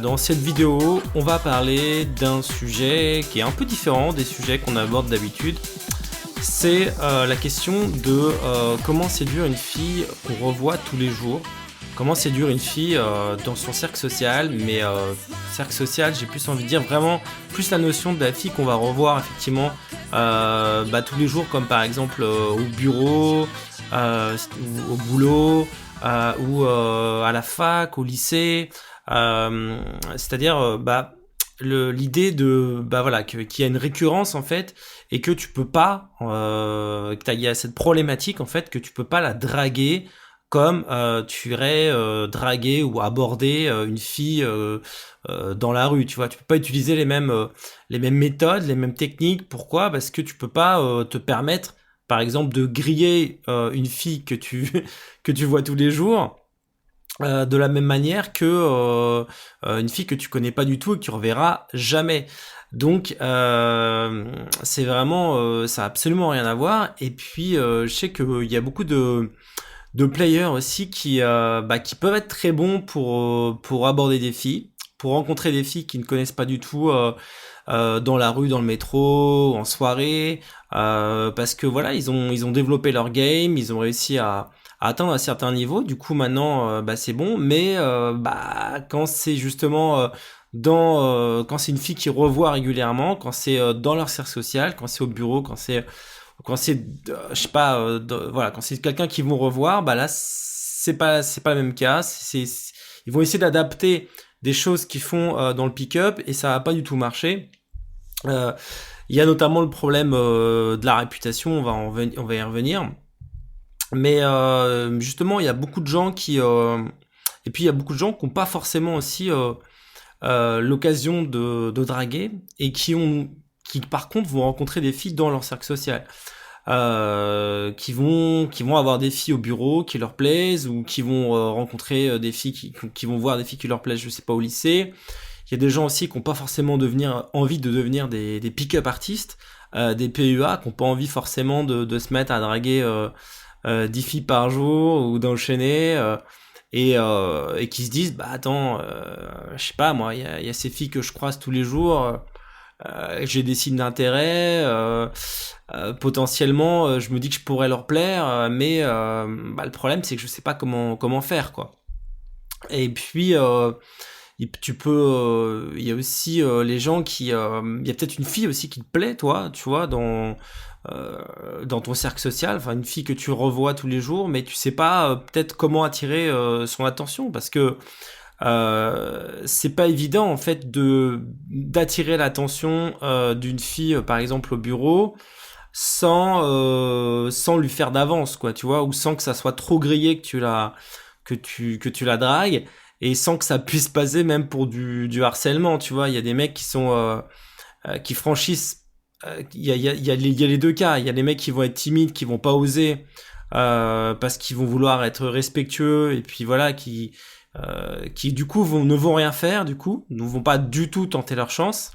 Dans cette vidéo, on va parler d'un sujet qui est un peu différent des sujets qu'on aborde d'habitude. C'est la question de comment séduire une fille qu'on revoit tous les jours. Comment séduire une fille dans son cercle social, mais cercle social, j'ai plus envie de dire vraiment plus la notion de la fille qu'on va revoir effectivement tous les jours, comme par exemple au bureau, ou au boulot, ou à la fac, au lycée. C'est-à-dire l'idée de voilà qu'il y a une récurrence en fait et que tu peux pas il y a cette problématique en fait que tu peux pas la draguer comme tu irais draguer ou aborder une fille dans la rue, tu vois. Tu peux pas utiliser les mêmes méthodes, les mêmes techniques. Pourquoi? Parce que tu peux pas te permettre par exemple de griller une fille que tu que tu vois tous les jours de la même manière que une fille que tu connais pas du tout et que tu reverras jamais. Donc c'est vraiment ça a absolument rien à voir. Et puis je sais qu'il y a beaucoup de players aussi qui peuvent être très bons pour aborder des filles, pour rencontrer des filles qui ne connaissent pas du tout dans la rue, dans le métro, en soirée, parce que voilà, ils ont développé leur game, ils ont réussi à atteindre un certain niveau. Du coup, maintenant, c'est bon. Mais quand c'est justement quand c'est une fille qui revoit régulièrement, quand c'est dans leur cercle social, quand c'est au bureau, quand c'est je sais pas, voilà, quand c'est quelqu'un qu'ils vont revoir, bah là, c'est pas le même cas. Ils vont essayer d'adapter des choses qu'ils font dans le pick-up et ça va pas du tout marcher. Euh, Il y a notamment le problème de la réputation, on va y revenir. Mais justement, il y a beaucoup de gens et puis il y a beaucoup de gens qui n'ont pas forcément aussi l'occasion de draguer et qui par contre vont rencontrer des filles dans leur cercle social. Qui vont avoir des filles au bureau qui leur plaisent ou qui vont rencontrer des filles qui vont voir des filles qui leur plaisent, je sais pas, au lycée. Il y a des gens aussi qui n'ont pas forcément envie de devenir des pick-up artistes, des PUA, qui n'ont pas envie forcément de se mettre à draguer 10 filles par jour ou d'enchaîner et qui se disent bah attends, je sais pas moi, il y a ces filles que je croise tous les jours, j'ai des signes d'intérêt, potentiellement je me dis que je pourrais leur plaire, mais le problème c'est que je sais pas comment faire quoi. Et puis tu peux il y a aussi les gens il y a peut-être une fille aussi qui te plaît toi, tu vois, dans ton cercle social, enfin une fille que tu revois tous les jours, mais tu sais pas peut-être comment attirer son attention parce que c'est pas évident en fait de d'attirer l'attention d'une fille par exemple au bureau sans lui faire d'avance quoi, tu vois, ou sans que ça soit trop grillé que tu la dragues et sans que ça puisse passer même pour du harcèlement, tu vois. Il y a des mecs qui franchissent il y a les deux cas. Il y a les mecs qui vont être timides, qui vont pas oser parce qu'ils vont vouloir être respectueux et puis voilà, qui du coup ne vont rien faire, du coup, ne vont pas du tout tenter leur chance.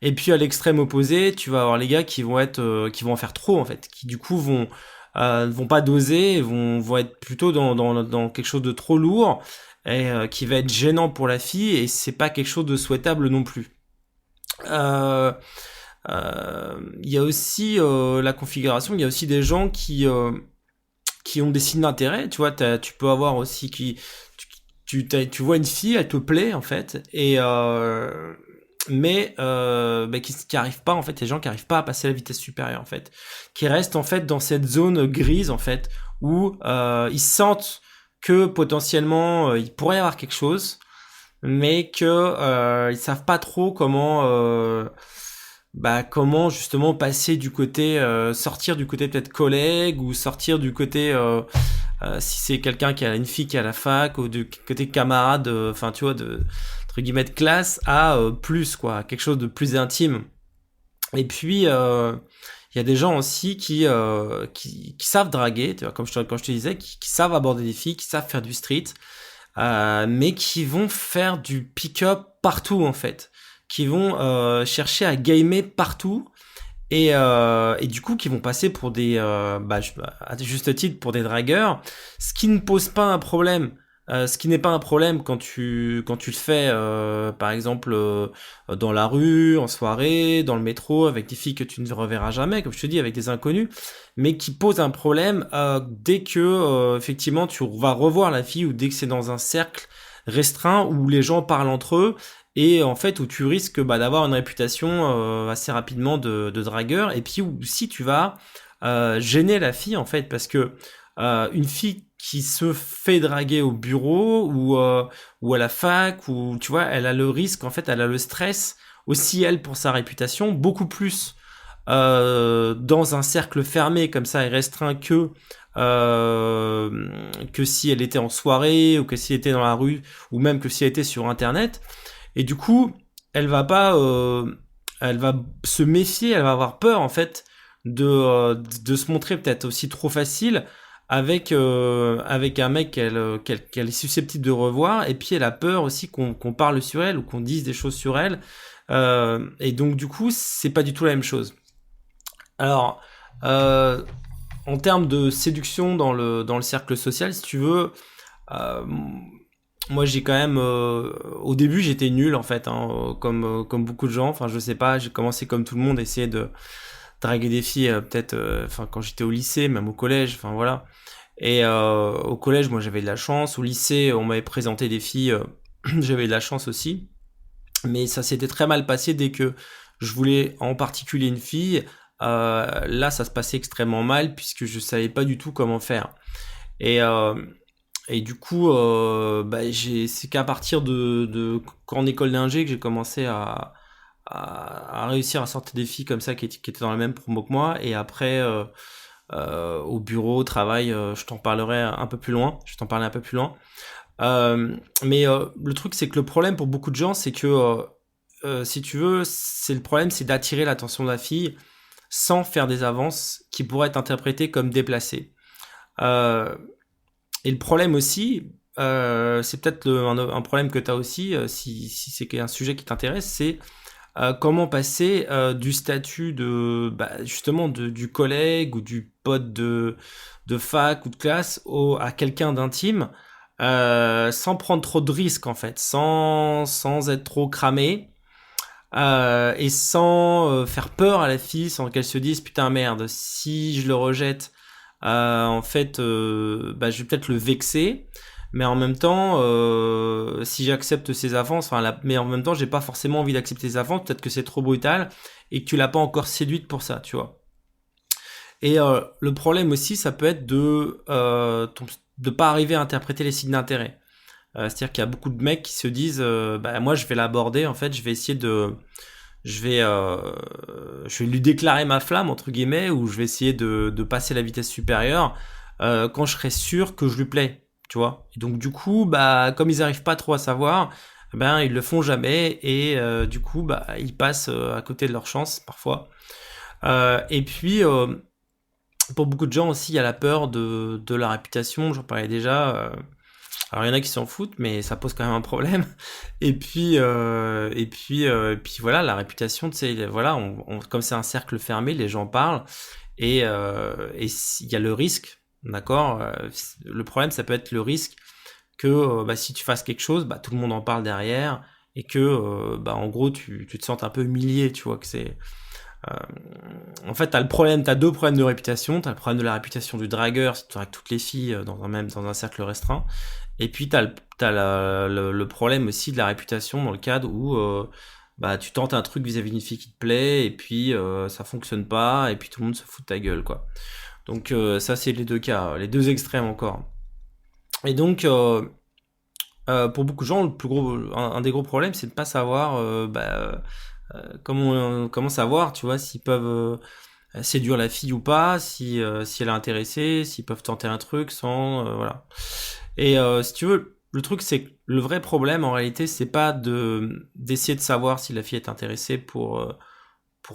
Et puis à l'extrême opposé, tu vas avoir les gars qui vont en faire trop en fait, qui du coup vont pas doser, vont être plutôt dans quelque chose de trop lourd et qui va être gênant pour la fille et c'est pas quelque chose de souhaitable non plus. Euh, il y a aussi la configuration, il y a aussi des gens qui ont des signes d'intérêt, tu vois, tu peux avoir aussi tu vois une fille, elle te plaît en fait, et mais qui arrivent pas en fait, les gens qui arrivent pas à passer à la vitesse supérieure en fait, qui restent en fait dans cette zone grise en fait où ils sentent que potentiellement il pourrait y avoir quelque chose, mais que ils savent pas trop comment justement passer du côté sortir du côté peut-être collègue ou sortir du côté si c'est quelqu'un qui a une fille qui est à la fac ou du côté camarade, enfin tu vois, de entre guillemets de classe à plus quoi, quelque chose de plus intime. Et puis il y a des gens aussi qui savent draguer, tu vois, comme je te disais, qui savent aborder des filles, qui savent faire du street, mais qui vont faire du pick-up partout en fait, qui vont chercher à gamer partout et du coup qui vont passer pour à juste titre pour des dragueurs, ce qui ne pose pas un problème Ce qui n'est pas un problème quand tu le fais, par exemple, dans la rue, en soirée, dans le métro, avec des filles que tu ne reverras jamais, comme je te dis, avec des inconnus, mais qui pose un problème dès que, effectivement, tu vas revoir la fille ou dès que c'est dans un cercle restreint où les gens parlent entre eux et en fait où tu risques d'avoir une réputation assez rapidement de dragueur et puis où si tu vas gêner la fille en fait parce que une fille qui se fait draguer au bureau ou à la fac ou tu vois elle a le risque en fait elle a le stress aussi elle pour sa réputation beaucoup plus dans un cercle fermé comme ça et restreint que si elle était en soirée ou que si elle était dans la rue ou même que si elle était sur internet et du coup elle va pas elle va se méfier elle va avoir peur en fait de se montrer peut-être aussi trop facile avec un mec qu'elle est susceptible de revoir et puis elle a peur aussi qu'on parle sur elle ou qu'on dise des choses sur elle et donc du coup c'est pas du tout la même chose alors euh, en termes de séduction dans le cercle social si tu veux euh, moi j'ai quand même au début j'étais nul en fait hein, comme beaucoup de gens enfin je sais pas j'ai commencé comme tout le monde à essayer de draguer des filles peut-être enfin quand j'étais au lycée même au collège enfin voilà et au collège, moi, j'avais de la chance. Au lycée, on m'avait présenté des filles, j'avais de la chance aussi. Mais ça s'était très mal passé dès que je voulais en particulier une fille. Là, ça se passait extrêmement mal puisque je savais pas du tout comment faire. Et, euh, et du coup, c'est qu'à partir qu'en école d'ingé que j'ai commencé à réussir à sortir des filles comme ça qui étaient dans la même promo que moi. Et après, au bureau, au travail, je t'en parlerai un peu plus loin. Je t'en parlerai un peu plus loin. Mais le truc, c'est que le problème pour beaucoup de gens, c'est que si tu veux, c'est le problème, c'est d'attirer l'attention de la fille sans faire des avances qui pourraient être interprétées comme déplacées. Euh, et le problème aussi, c'est peut-être un problème que tu as aussi, si c'est un sujet qui t'intéresse, c'est comment passer du statut justement du collègue ou du pote de fac ou de classe à quelqu'un d'intime sans prendre trop de risques en fait, sans être trop cramé et sans faire peur à la fille, sans qu'elle se dise putain merde, si je le rejette, en fait, je vais peut-être le vexer. Mais en même temps, si j'accepte ses avances, mais en même temps, j'ai pas forcément envie d'accepter ses avances. Peut-être que c'est trop brutal et que tu l'as pas encore séduite pour ça, tu vois. Et le problème aussi, ça peut être de pas arriver à interpréter les signes d'intérêt. C'est-à-dire qu'il y a beaucoup de mecs qui se disent, moi, je vais l'aborder. En fait, je vais essayer je vais lui déclarer ma flamme entre guillemets, ou je vais essayer de passer la vitesse supérieure quand je serai sûr que je lui plais tu vois. Et donc du coup, comme ils arrivent pas trop à savoir, ils le font jamais et du coup, ils passent à côté de leur chance parfois. Et puis, pour beaucoup de gens aussi, il y a la peur de la réputation. J'en parlais déjà. Alors il y en a qui s'en foutent, mais ça pose quand même un problème. Et puis voilà, la réputation, tu sais, voilà, comme c'est un cercle fermé, les gens parlent et il y a le risque. D'accord. Le problème, ça peut être le risque que si tu fasses quelque chose, tout le monde en parle derrière et que en gros tu te sens un peu humilié, tu vois que c'est euh, en fait t'as deux problèmes de réputation, t'as le problème de la réputation du dragueur si tu dragues toutes les filles dans un cercle restreint et puis t'as le problème aussi de la réputation dans le cadre où tu tentes un truc vis-à-vis d'une fille qui te plaît et puis ça fonctionne pas et puis tout le monde se fout de ta gueule quoi. Donc ça c'est les deux cas, les deux extrêmes encore. Et donc pour beaucoup de gens, un des gros problèmes, c'est de pas savoir comment savoir, tu vois, s'ils peuvent séduire la fille ou pas, si elle est intéressée, s'ils peuvent tenter un truc sans voilà. Et si tu veux, le truc c'est que le vrai problème en réalité, c'est pas d'essayer de savoir si la fille est intéressée pour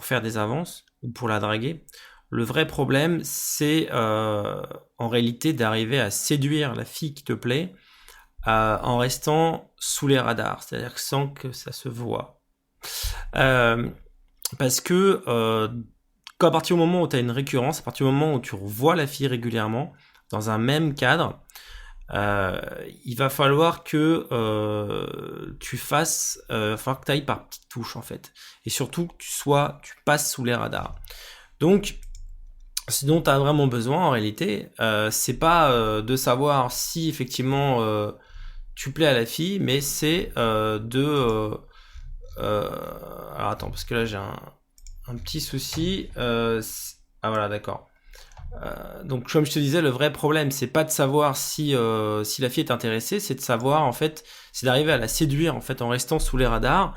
faire des avances ou pour la draguer. Le vrai problème, c'est en réalité d'arriver à séduire la fille qui te plaît en restant sous les radars, c'est-à-dire sans que ça se voit. Euh, Parce que à partir du moment où tu as une récurrence, à partir du moment où tu revois la fille régulièrement, dans un même cadre, il va falloir que tu fasses, va falloir que tu ailles par petites touches en fait, et surtout que tu passes sous les radars. Donc, ce dont tu as vraiment besoin en réalité, c'est pas de savoir si effectivement tu plais à la fille, mais c'est alors attends, parce que là j'ai un petit souci. Ah voilà, d'accord. Donc comme je te disais, le vrai problème, c'est pas de savoir si la fille est intéressée, c'est de savoir en fait, c'est d'arriver à la séduire en fait en restant sous les radars.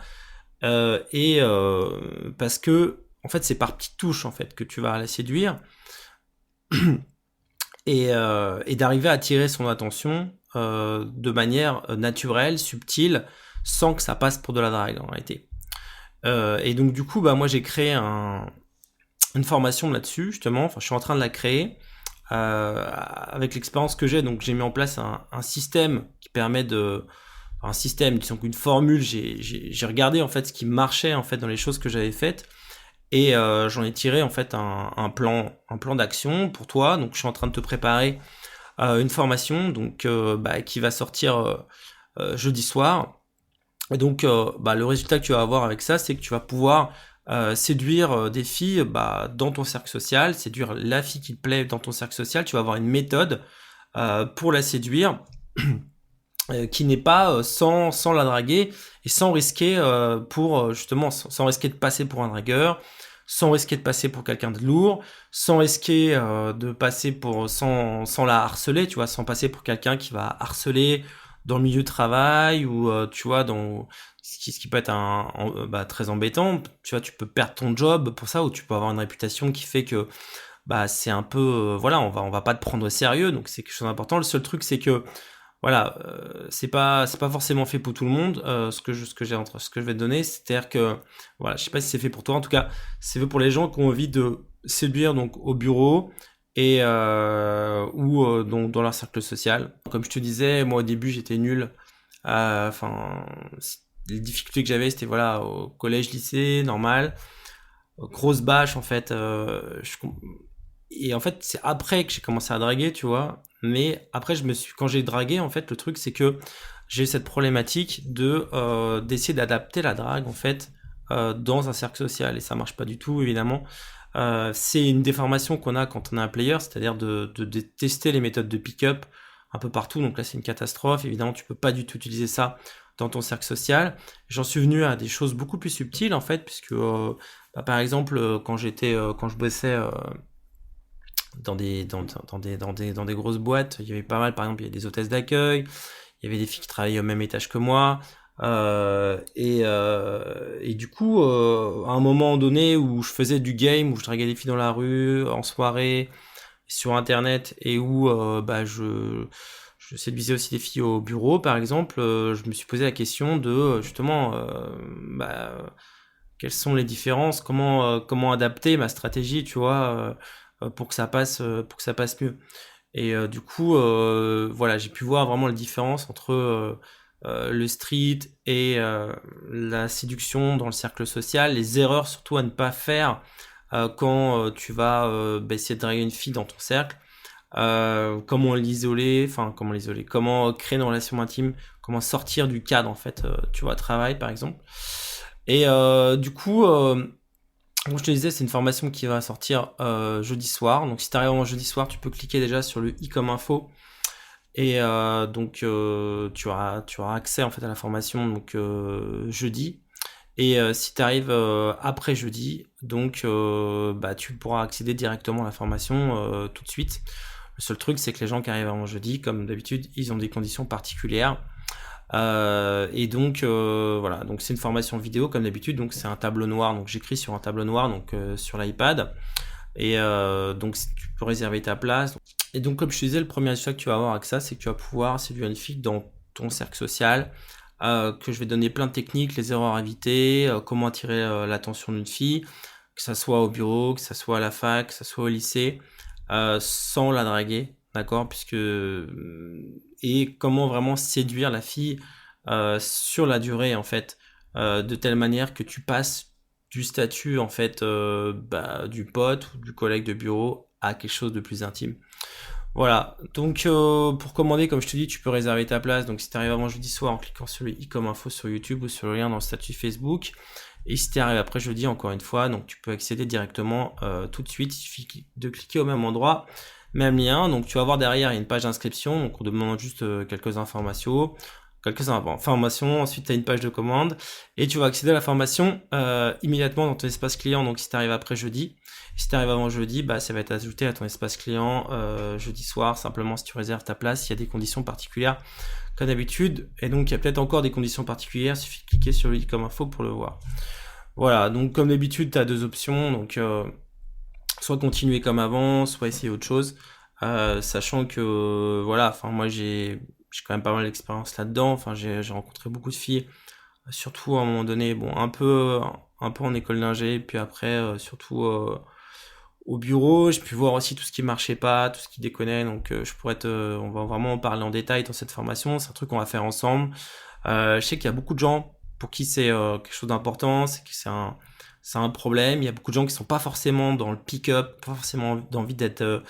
Parce que en fait, c'est par petites touches en fait que tu vas la séduire et d'arriver à attirer son attention de manière naturelle, subtile, sans que ça passe pour de la drague en réalité. Et donc du coup, bah moi j'ai créé une formation là-dessus justement. Enfin, je suis en train de la créer avec l'expérience que j'ai. Donc j'ai mis en place un système qui permet de un système, disons qu'une formule. J'ai regardé en fait ce qui marchait en fait dans les choses que j'avais faites. Et j'en ai tiré en fait un plan d'action pour toi. Donc je suis en train de te préparer une formation donc qui va sortir jeudi soir. Et donc le résultat que tu vas avoir avec ça, c'est que tu vas pouvoir séduire des filles dans ton cercle social, séduire la fille qui te plaît dans ton cercle social. Tu vas avoir une méthode pour la séduire qui n'est pas sans la draguer et sans risquer justement sans risquer de passer pour un dragueur, sans risquer de passer pour quelqu'un de lourd, sans risquer de passer sans la harceler, tu vois, sans passer pour quelqu'un qui va harceler dans le milieu de travail ou tu vois dans ce qui peut être très embêtant. Tu vois, tu peux perdre ton job pour ça, ou tu peux avoir une réputation qui fait que c'est un peu voilà, on va pas te prendre au sérieux, donc c'est quelque chose d'important. Le seul truc, c'est que voilà, c'est pas forcément fait pour tout le monde. Ce que je vais te donner, c'est-à-dire que voilà, je sais pas si c'est fait pour toi. En tout cas, c'est fait pour les gens qui ont envie de séduire donc au bureau et ou dans leur cercle social. Comme je te disais, moi au début j'étais nul. Enfin, les difficultés que j'avais, c'était voilà au collège, lycée, normal, grosse bâche en fait. Et en fait, c'est après que j'ai commencé à draguer, tu vois. Mais après, quand j'ai dragué, en fait, le truc, c'est que j'ai eu cette problématique d'essayer d'adapter la drague, en fait, dans un cercle social. Et ça marche pas du tout, évidemment. C'est une déformation qu'on a quand on est un player, c'est-à-dire de tester les méthodes de pick-up un peu partout. Donc là, c'est une catastrophe. Évidemment, tu peux pas du tout utiliser ça dans ton cercle social. J'en suis venu à des choses beaucoup plus subtiles, en fait, puisque, par exemple, quand je bossais dans des grosses boîtes, il y avait pas mal, par exemple, il y a des hôtesses d'accueil, il y avait des filles qui travaillaient au même étage que moi, et du coup, à un moment donné où je faisais du game, où je draguais des filles dans la rue, en soirée, sur internet, et où je séduisais aussi des filles au bureau, par exemple, je me suis posé la question de justement quelles sont les différences, comment adapter ma stratégie, tu vois, pour que ça passe mieux. Et du coup, voilà, j'ai pu voir vraiment la différence entre le street et la séduction dans le cercle social, les erreurs surtout à ne pas faire quand tu vas essayer de draguer une fille dans ton cercle, comment l'isoler, comment créer une relation intime, comment sortir du cadre en fait, tu vois, travail par exemple. Et du coup, comme je te disais, c'est une formation qui va sortir jeudi soir. Donc si tu arrives en jeudi soir, tu peux cliquer déjà sur le i comme info. Et donc tu auras accès en fait à la formation donc jeudi. Et si tu arrives après jeudi, donc tu pourras accéder directement à la formation tout de suite. Le seul truc, c'est que les gens qui arrivent avant jeudi, comme d'habitude, ils ont des conditions particulières. Et donc voilà, donc c'est une formation vidéo comme d'habitude, donc c'est un tableau noir, donc j'écris sur un tableau noir, donc sur l'iPad, et donc tu peux réserver ta place. Et donc comme je te disais, le premier résultat que tu vas avoir avec ça, c'est que tu vas pouvoir séduire une fille dans ton cercle social, que je vais donner plein de techniques, les erreurs à éviter, comment attirer l'attention d'une fille, que ça soit au bureau, que ça soit à la fac, que ça soit au lycée, sans la draguer, d'accord, et comment vraiment séduire la fille sur la durée en fait, de telle manière que tu passes du statut en fait du pote ou du collègue de bureau à quelque chose de plus intime. Voilà, donc pour commander, comme je te dis, tu peux réserver ta place. Donc si tu arrives avant jeudi soir en cliquant sur le i comme info sur YouTube ou sur le lien dans le statut Facebook. Et si tu arrives après jeudi, encore une fois, donc tu peux accéder directement tout de suite. Il suffit de cliquer au même endroit, même lien. Donc tu vas voir derrière, il y a une page d'inscription. Donc on demande juste quelques informations. Ensuite tu as une page de commande et tu vas accéder à la formation immédiatement dans ton espace client. Donc si tu arrives après jeudi, si tu arrives avant jeudi, bah, ça va être ajouté à ton espace client jeudi soir. Simplement, si tu réserves ta place, il y a des conditions particulières comme d'habitude. Et donc, il y a peut-être encore des conditions particulières. Il suffit de cliquer sur le i comme info pour le voir. Voilà, donc comme d'habitude, tu as deux options. Donc, soit continuer comme avant, soit essayer autre chose. Sachant que, voilà, enfin, moi, j'ai quand même pas mal d'expérience là-dedans. Enfin, j'ai rencontré beaucoup de filles, surtout à un moment donné, bon, un peu en école d'ingé, puis après, surtout au bureau. J'ai pu voir aussi tout ce qui marchait pas, tout ce qui déconnait. Donc, on va vraiment en parler en détail dans cette formation. C'est un truc qu'on va faire ensemble. Je sais qu'il y a beaucoup de gens pour qui c'est quelque chose d'important, c'est un problème. Il y a beaucoup de gens qui sont pas forcément dans le pick-up, pas forcément d'envie d'être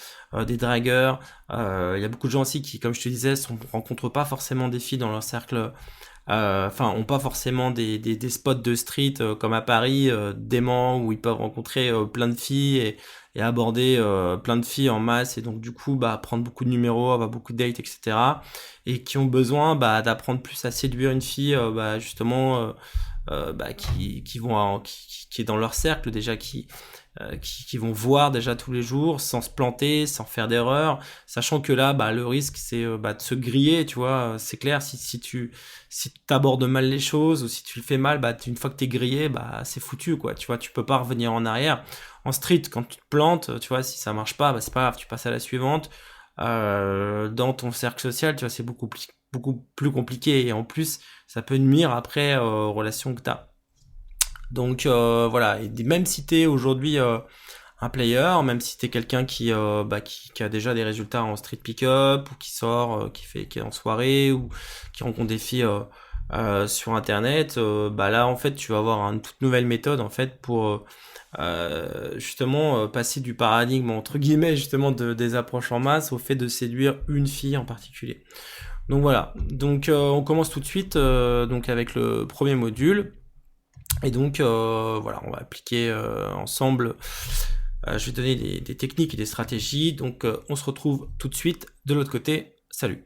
des dragueurs. Il y a beaucoup de gens aussi qui, comme je te disais, rencontrent pas forcément des filles dans leur cercle. Ont pas forcément des spots de street comme à Paris, dément, où ils peuvent rencontrer plein de filles et aborder plein de filles en masse, et donc du coup bah prendre beaucoup de numéros, avoir beaucoup de dates, etc. Et qui ont besoin bah d'apprendre plus à séduire une fille bah justement qui est dans leur cercle déjà, qui vont voir déjà tous les jours sans se planter, sans faire d'erreur, sachant que là bah le risque c'est de se griller, tu vois. C'est clair, si tu abordes mal les choses, ou si tu le fais mal, bah une fois que t'es grillé, bah c'est foutu, quoi, tu vois. Tu peux pas revenir en arrière. En street, quand tu te plantes, tu vois, si ça marche pas, bah c'est pas grave, tu passes à la suivante. Dans ton cercle social, tu vois, c'est beaucoup plus compliqué, et en plus ça peut nuire après aux relations que t'as. Donc voilà, et même si t'es aujourd'hui un player, même si t'es quelqu'un qui a déjà des résultats en street pick-up, ou qui sort, qui est en soirée, ou qui rencontre des filles sur internet, bah là en fait tu vas avoir une toute nouvelle méthode en fait pour justement passer du paradigme entre guillemets justement des approches en masse au fait de séduire une fille en particulier. Donc voilà, donc on commence tout de suite donc avec le premier module. Et donc voilà, on va appliquer ensemble. Je vais donner des techniques et des stratégies. Donc on se retrouve tout de suite de l'autre côté. Salut.